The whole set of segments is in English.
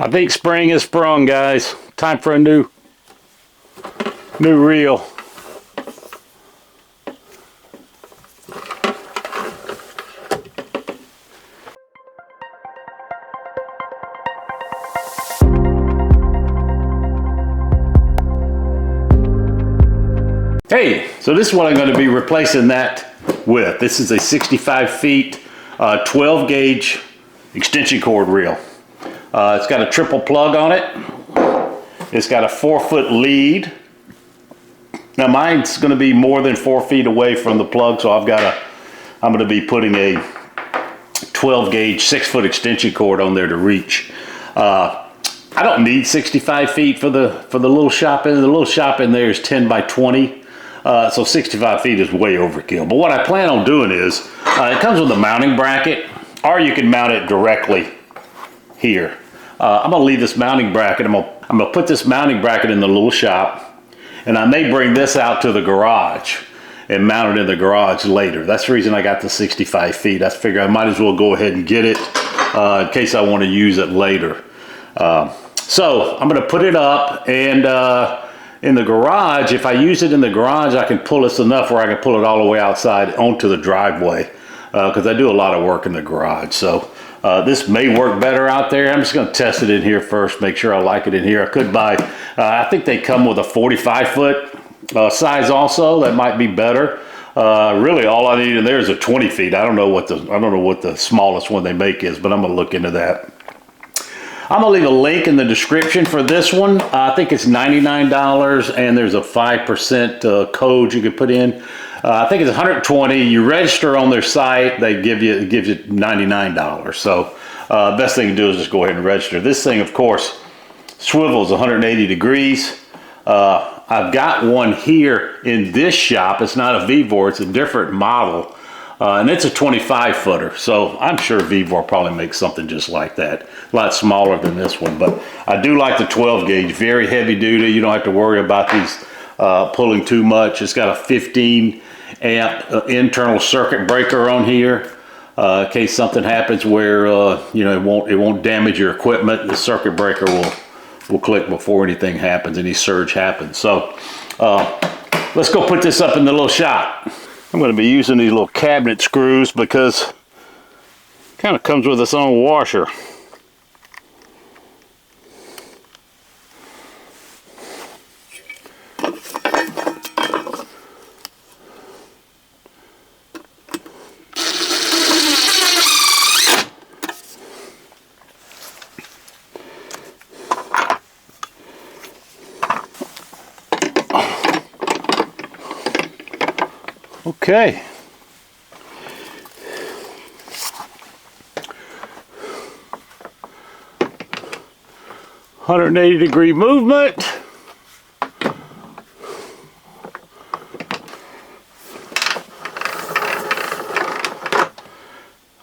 I think spring has sprung, guys. Time for a new reel. Hey, so this is what I'm going to be replacing that with. This is a 65 feet 12 gauge extension cord reel. It's got a triple plug on it. It's got a 4-foot lead. Now mine's going to be more than 4 feet away from the plug, so I'm going to be putting a 12 gauge 6-foot extension cord on there to reach. I don't need 65 feet for the little shop in. The little shop in there is 10 by 20. So 65 feet is way overkill. But what I plan on doing is, it comes with a mounting bracket, or you can mount it directly here. I'm gonna leave this mounting bracket. I'm gonna put this mounting bracket in the little shop, and I may bring this out to the garage and mount it in the garage later. That's the reason I got the 65 feet. I figure I might as well go ahead and get it in case I want to use it later. So I'm gonna put it up, and in the garage, if I use it in the garage, I can pull this enough where I can pull it all the way outside onto the driveway, because I do a lot of work in the garage. So this may work better out there. I'm just going to test it in here first, make sure I like it in here. I could buy, I think they come with a 45-foot size also. That might be better. Really, all I need in there is a 20 feet. I don't know what the smallest one they make is, but I'm going to look into that. I'm going to leave a link in the description for this one. I think it's $99, and there's a 5% code you can put in. I think it's $120. You register on their site, it gives you $99. So best thing to do is just go ahead and register. This thing, of course, swivels 180 degrees. I've got one here in this shop. It's not a Vevor, it's a different model. And it's a 25-footer, so I'm sure Vevor probably makes something just like that. A lot smaller than this one, but I do like the 12 gauge. Very heavy duty. You don't have to worry about these pulling too much. It's got a 15 amp internal circuit breaker on here in case something happens where it won't damage your equipment. The circuit breaker will click before anything happens, any surge happens. So let's go put this up in the little shop. I'm going to be using these little cabinet screws because it kind of comes with its own washer. Okay. $180 movement.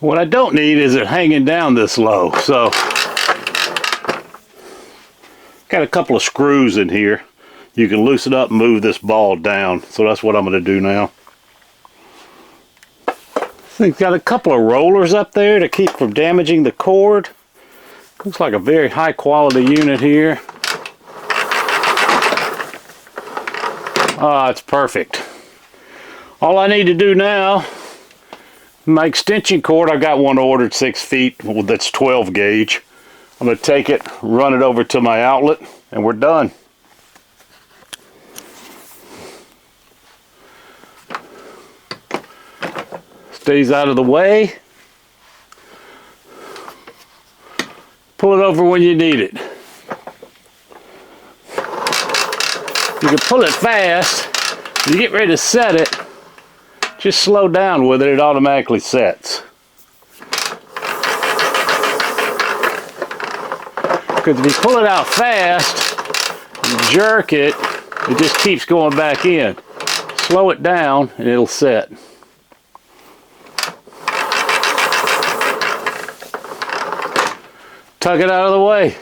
What I don't need is it hanging down this low. So got a couple of screws in here. You can loosen up and move this ball down. So that's what I'm going to do now. It's got a couple of rollers up there to keep from damaging the cord. Looks like a very high quality unit here. Ah, it's perfect. All I need to do now, my extension cord, I've got one ordered 6 feet, that's 12 gauge. I'm going to take it, run it over to my outlet, and we're done. Stays out of the way. Pull it over when you need it. You can pull it fast. When you get ready to set it, just slow down with it, it automatically sets. Because if you pull it out fast, and jerk it, it just keeps going back in. Slow it down and it'll set. Tug it out of the way.